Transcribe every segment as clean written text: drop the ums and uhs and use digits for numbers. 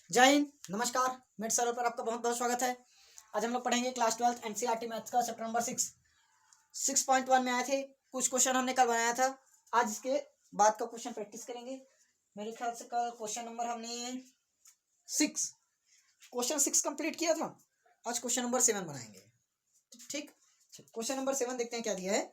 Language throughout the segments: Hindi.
जय हिंद, नमस्कार। मेट सर्वर पर आपका बहुत बहुत स्वागत है। आज हम लोग पढ़ेंगे क्लास 12 एनसीईआरटी मैथ्स का चैप्टर नंबर 6.1 में आए थे। कुछ क्वेश्चन हमने कल बनाया था, आज इसके बाद का क्वेश्चन प्रैक्टिस करेंगे। मेरे ख्याल से कल क्वेश्चन नंबर हमने 6 कंप्लीट किया था। आज क्वेश्चन नंबर 7 बनाएंगे, ठीक। क्वेश्चन नंबर 7 देखते हैं क्या दिया है।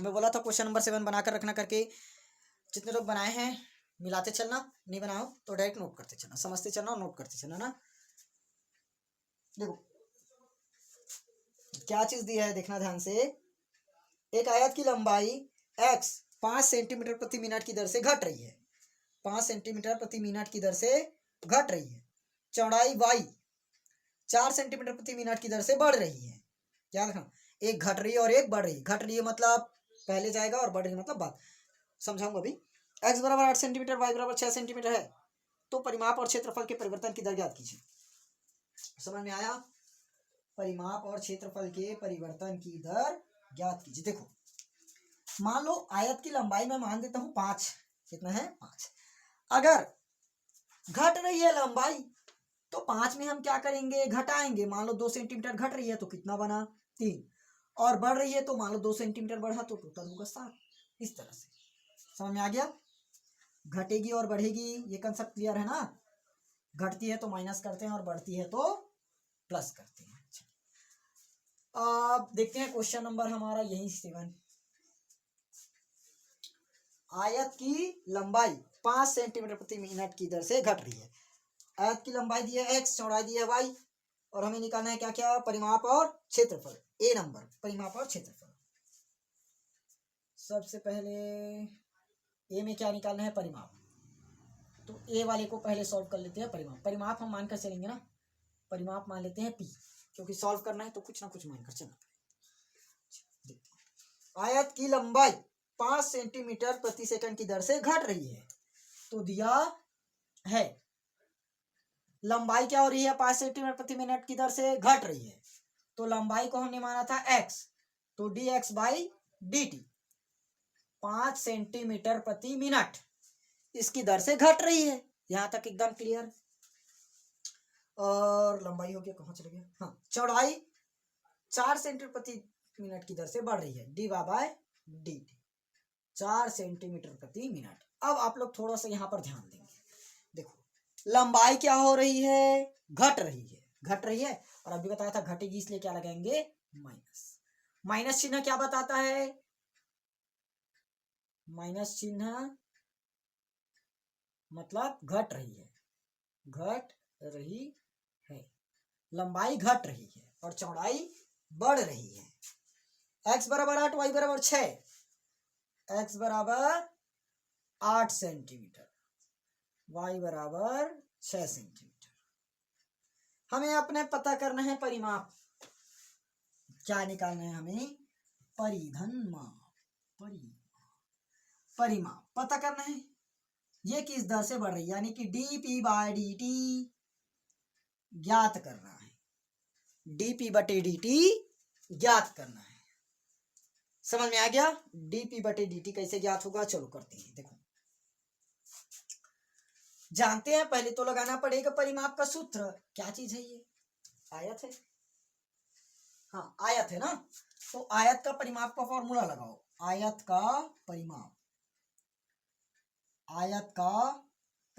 मैं बोला था क्वेश्चन नंबर 7 बनाकर रखना करके। जितने लोग बनाए हैं मिलाते चलना, नहीं बनाओ तो डायरेक्ट नोट करते चलना, समझते चलना और नोट करते चलना ना। देखो क्या चीज दी है, देखना ध्यान से। एक आयत की लंबाई x 5 सेंटीमीटर प्रति मिनट की दर से घट रही है। 5 सेंटीमीटर प्रति मिनट की दर से घट रही है। चौड़ाई y 4 सेंटीमीटर प्रति मिनट की दर से बढ़ रही है। क्या देखना, एक घट रही है और एक बढ़ रही है। घट रही है मतलब पहले जाएगा और बढ़ रही है मतलब बाद। समझाऊंगा अभी। x बराबर 8 सेंटीमीटर, y बराबर 6 सेंटीमीटर है तो परिमाप और क्षेत्रफल के परिवर्तन की दर ज्ञात कीजिए। समझ में आया? परिमाप और क्षेत्रफल के परिवर्तन की दर ज्ञात कीजिए। देखो मान लो आयत की लंबाई मैं मान देता हूं 5। कितना है? 5। अगर घट रही है लंबाई तो 5 में हम क्या करेंगे, घटाएंगे। मान लो 2 सेंटीमीटर घट रही है तो कितना बना? 3। और बढ़ रही है तो मान लो 2 सेंटीमीटर बढ़ा तो टोटल होगा 7। इस तरह से समझ में आ गया? घटेगी और बढ़ेगी, ये कंसेप्ट क्लियर है ना। घटती है तो माइनस करते हैं और बढ़ती है तो प्लस करते हैं। अब देखते हैं क्वेश्चन नंबर हमारा यही 7। आयत की लंबाई 5 सेंटीमीटर प्रति मिनट की दर से घट रही है। आयत की लंबाई दी है x, चौड़ाई दी है y, और हमें निकालना है क्या क्या? परिमाप और क्षेत्रफल। ए नंबर परिमाप और क्षेत्रफल। सबसे पहले ए में क्या निकालना है? परिमाप। तो ए वाले को पहले सॉल्व कर लेते हैं। परिमाप हम मानकर चलेंगे ना। परिमाप मान लेते हैं p, क्योंकि सॉल्व करना है तो कुछ ना कुछ मानकर चलना पड़ेगा। आयत की लंबाई 5 सेंटीमीटर प्रति सेकंड की दर से घट रही है तो दिया है लंबाई क्या हो रही है? 5 सेंटीमीटर प्रति मिनट की दर से घट रही है तो लंबाई को हमने माना था x, तो dx बाई dt 5 सेंटीमीटर प्रति मिनट इसकी दर से घट रही है। यहां तक एकदम क्लियर। और लंबाई हो गया, कहां चले गया? हाँ, चौड़ाई 4 सेंटीमीटर प्रति मिनट की दर से बढ़ रही है, dy बाय dt 4 सेंटीमीटर प्रति मिनट। अब आप लोग थोड़ा सा यहाँ पर ध्यान देंगे। देखो लंबाई क्या हो रही है? घट रही है। घट रही है और अभी बताया था घटेगी, इसलिए क्या लगाएंगे? माइनस। माइनस चिन्ह क्या बताता है? माइनस चिन्ह मतलब घट रही है। घट रही है, लंबाई घट रही है और चौड़ाई बढ़ रही है। x बराबर 8, y बराबर 6। x बराबर 8 सेंटीमीटर, y बराबर 6 सेंटीमीटर। हमें अपने पता करना है परिमाप। क्या निकालना है हमें? परिधन माप। परिमाप पता करना है। ये किस दर से बढ़ रही है, यानी कि dp बाय dt ज्ञात करना है। dp बटे dt ज्ञात करना है। समझ में आ गया? dp बटे dt कैसे ज्ञात होगा? चलो करते हैं। देखो जानते हैं, पहले तो लगाना पड़ेगा परिमाप का सूत्र। क्या चीज है ये? आयत है। हाँ आयत है ना, तो आयत का परिमाप का फॉर्मूला लगाओ। आयत का परिमाप, आयत का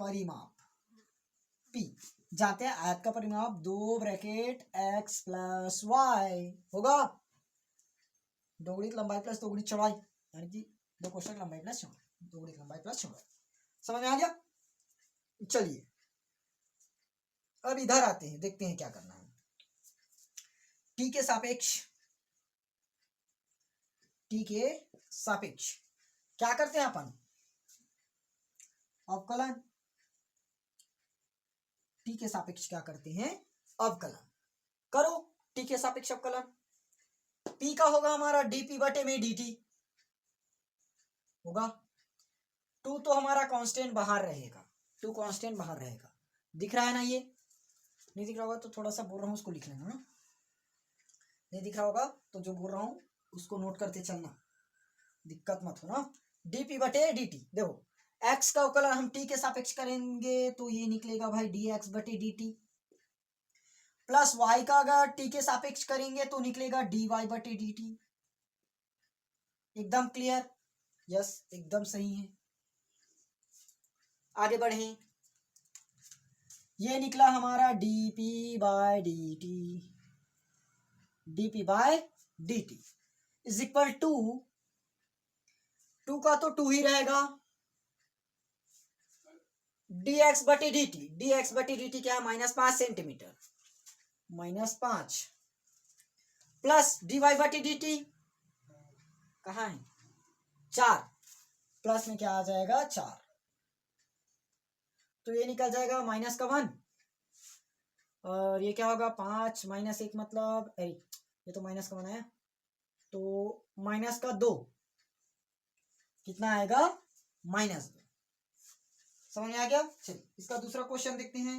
परिमाप P। जानते हैं आयत का परिमाप 2 ब्रैकेट x प्लस वाई होगा। दोगुणित लंबाई प्लस दोगुणित चौड़ाई, यानी कि 2 कोष्ठक लंबाई प्लस चौड़ाई, दोगुणित लंबाई प्लस चौड़ाई। समझ में आ गया? चलिए अब इधर आते हैं, देखते हैं क्या करना है। t के सापेक्ष, t के सापेक्ष क्या करते हैं अपन? अवकलन। t के सापेक्ष क्या करते हैं? अवकलन। करो t के सापेक्ष अवकलन। p का होगा हमारा dp बटे में dt होगा। 2 तो हमारा कांस्टेंट बाहर रहेगा, 2 कांस्टेंट बाहर रहेगा। दिख रहा है ना? ये नहीं दिख रहा होगा तो थोड़ा सा बोल रहा हूं उसको लिख लेना ना। नहीं दिख रहा होगा तो जो बोल रहा हूं उसको नोट करते चलना, दिक्कत मत हो ना। dp बटे dt। देखो एक्स का अवकलन हम टी के सापेक्ष करेंगे तो ये निकलेगा भाई dx बटे dt, प्लस y का अगर टी के सापेक्ष करेंगे तो निकलेगा dy बटे dt। एकदम क्लियर? यस, एकदम सही है। आगे बढ़े, ये निकला हमारा dp by dt, dp by dt is equal to, two का तो टू ही रहेगा, dx बटे dt, dx बटे dt क्या है, -5 सेंटीमीटर, -5 प्लस dy बटे dt कहाँ है, 4, प्लस में क्या आ जाएगा 4, तो ये निकल जाएगा माइनस का 1, और ये क्या होगा 5 - 1 मतलब, अरे ये तो माइनस का 1 आया, तो माइनस का 2 कितना आएगा, -2। समझ में आ गया? चलिए इसका दूसरा क्वेश्चन देखते हैं।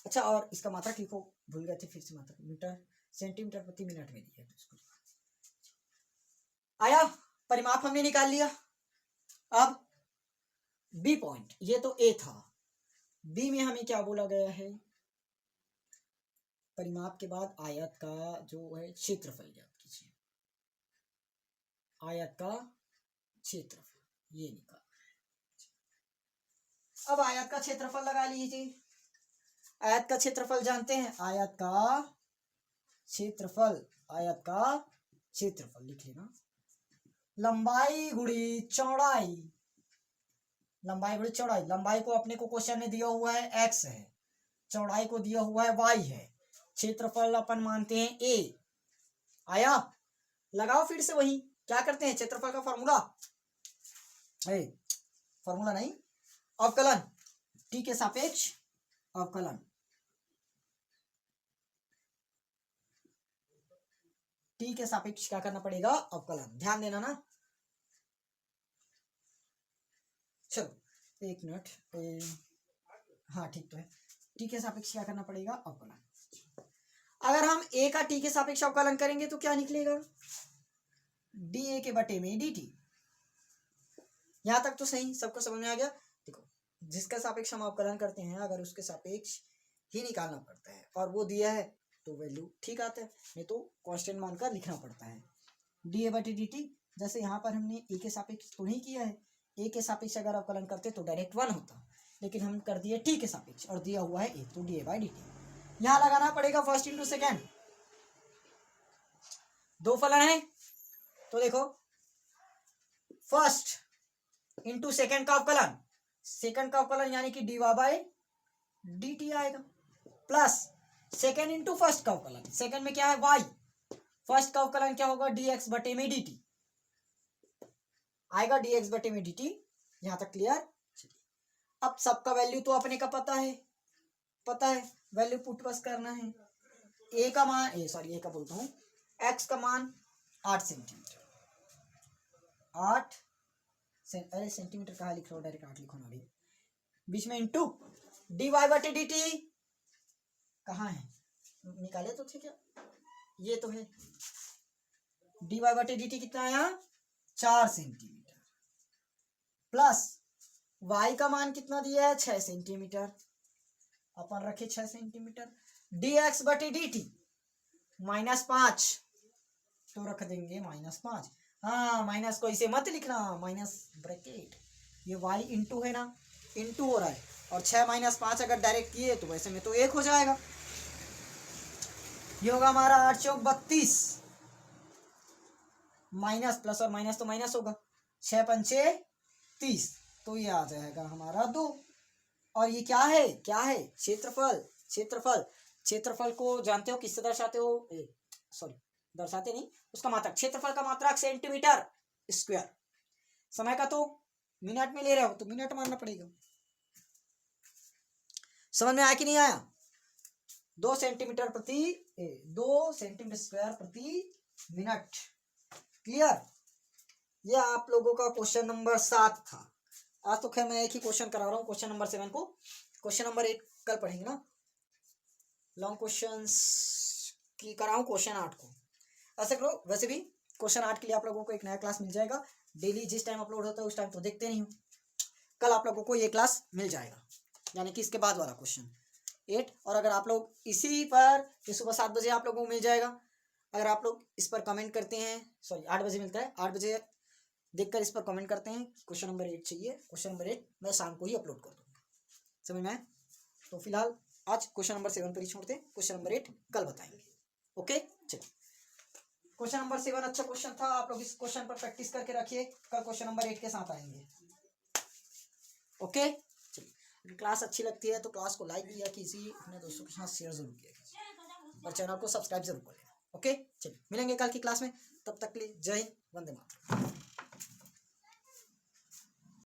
अच्छा, और इसका मात्रक लिखो, भूल गए थे, फिर से मात्रक मीटर सेंटीमीटर प्रति मिनट में दिया है, तो इसको आया, परिमाप हमने निकाल लिया। अब बी पॉइंट, ये तो ए था, बी में हमें क्या बोला गया है, परिमाप के बाद आयत का जो है क्षेत्रफल ज्ञात कीजिए, आयत का क्षेत्रफल ये निकाल। अब आयत का क्षेत्रफल लगा लीजिए, आयत का क्षेत्रफल जानते हैं, आयत का क्षेत्रफल, आयत का क्षेत्रफल लिख लेना, लंबाई गुणी चौड़ाई, लंबाई गुणी चौड़ाई, लंबाई को अपने को क्वेश्चन में दिया हुआ है x है, चौड़ाई को दिया हुआ है y है, क्षेत्रफल अपन मानते हैं a। आया, लगाओ फिर से वही, क्या करते हैं, क्षेत्रफल का फॉर्मूला, फॉर्मूला नहीं, अवकलन, t के सापेक्ष अवकलन, t के सापेक्ष क्या करना पड़ेगा, अवकलन, ध्यान देना ना। चलो 1 मिनट, हाँ ठीक तो है, t के सापेक्ष क्या करना पड़ेगा, अवकलन। अगर हम a का t के सापेक्ष अवकलन करेंगे तो क्या निकलेगा, dA के बटे में dt। यहां तक तो सही, सबको समझ में आ गया। देखो, जिसका सापेक्ष हम अवकलन करते हैं, अगर उसके सापेक्ष ही निकालना पड़ता है और वो दिया है तो वैल्यू ठीक आता है, नहीं तो कांस्टेंट मानकर लिखना पड़ता है, dA बटे dt। जैसे यहाँ पर हमने a के सापेक्ष तो नहीं किया है, a के सापेक्ष अगर अवकलन करते तो डायरेक्ट 1 होता, लेकिन हम कर दिए t के सापेक्ष और दिया हुआ है a, तो dA बाई dt। यहाँ लगाना पड़ेगा फर्स्ट इंटू सेकेंड, दो फलन है तो देखो, फर्स्ट इंटू सेकेंड का अवकलन, सेकेंड का अवकलन यानी कि dy बाई dt आएगा, प्लस सेकेंड इंटू फर्स्ट का अवकलन, सेकेंड में क्या है y, फर्स्ट का अवकलन क्या होगा, dx बटे में dt आएगा, dx बटे में dt। यहां तक क्लियर? अब सबका वैल्यू तो अपने का पता है, वैल्यू पुट बस करना है, a का मान, ए का बोलता हूं, x का मान 8 सेंटीमीटर, 8 अरे सेंटीमीटर कहाँ लिख रहा हूँ, डायरेक्ट 8 लिखो ना, अभी बीच में इंटू dy बटे dt कहाँ है, निकाले तो थे क्या, ये तो है, dy बटे dt कितना आया, 4 सेंटीमीटर, प्लस y का मान कितना दिया है, 6 सेंटीमीटर, अपन रखे 6 सेंटीमीटर, dx बटे dt -5, तो रख देंगे -5। हाँ, माइनस को इसे मत लिखना, माइनस ब्रैकेट, ये y इंटू है ना, इंटू हो रहा है, और 6 - 5 अगर डायरेक्ट किए तो वैसे में तो 1 हो जाएगा, ये होगा हमारा 8 चौक 32, माइनस प्लस और माइनस तो माइनस होगा, 6 पंचे 30, तो ये आ जाएगा हमारा 2। और ये क्या है, क्षेत्रफल, क्षेत्रफल को जानते हो किससे दर्शाते हो, सॉरी दर्शाते नहीं, उसका मात्रक, क्षेत्रफल का मात्रक सेंटीमीटर स्क्वायर, समय का तो मिनट में ले रहे हो तो मिनट मानना पड़ेगा। समझ में आया कि नहीं आया, 2 सेंटीमीटर स्क्वायर प्रति मिनट। क्लियर? ये आप लोगों का क्वेश्चन नंबर 7 था। आज तो खैर मैं एक ही क्वेश्चन करा रहा हूँ, क्वेश्चन नंबर 7 को, क्वेश्चन नंबर 8 कल पढ़ेंगे ना, लॉन्ग क्वेश्चंस की कराऊं क्वेश्चन 8 को। ऐसे करो, वैसे भी क्वेश्चन 8 के लिए आप लोगों को एक नया क्लास मिल जाएगा, डेली जिस टाइम अपलोड होता है उस टाइम तो देखते नहीं हो। कल आप लोगों को ये क्लास मिल जाएगा, यानी कि इसके बाद वाला क्वेश्चन 8। और अगर आप लोग इसी पर ये सुबह 7 बजे आप लोगों को मिल जाएगा। अगर आप लोग इस पर कमेंट करते हैं, सॉरी 8 बजे मिलता है, 8 बजे देखकर इस पर कमेंट करते हैं क्वेश्चन नंबर 8 चाहिए, क्वेश्चन नंबर 8 मैं शाम को ही अपलोड कर दूँगा। समझ में आए? तो फिलहाल आज क्वेश्चन नंबर 7 पर ही छोड़ते हैं, क्वेश्चन नंबर 8 कल बताएंगे। ओके, चलिए। क्वेश्चन नंबर 7 अच्छा क्वेश्चन था, आप लोग इस क्वेश्चन पर प्रैक्टिस करके रखिए, कल क्वेश्चन नंबर 8 के साथ आएंगे। ओके, चलिए। क्लास अच्छी लगती है तो क्लास को लाइक किया कीजिए, अपने दोस्तों के साथ शेयर जरूर किया कीजिए और चैनल को सब्सक्राइब जरूर कर लेना। ओके, चलिए मिलेंगे कल की क्लास में, तब तक के लिए जय हिंद, वंदे मातरम।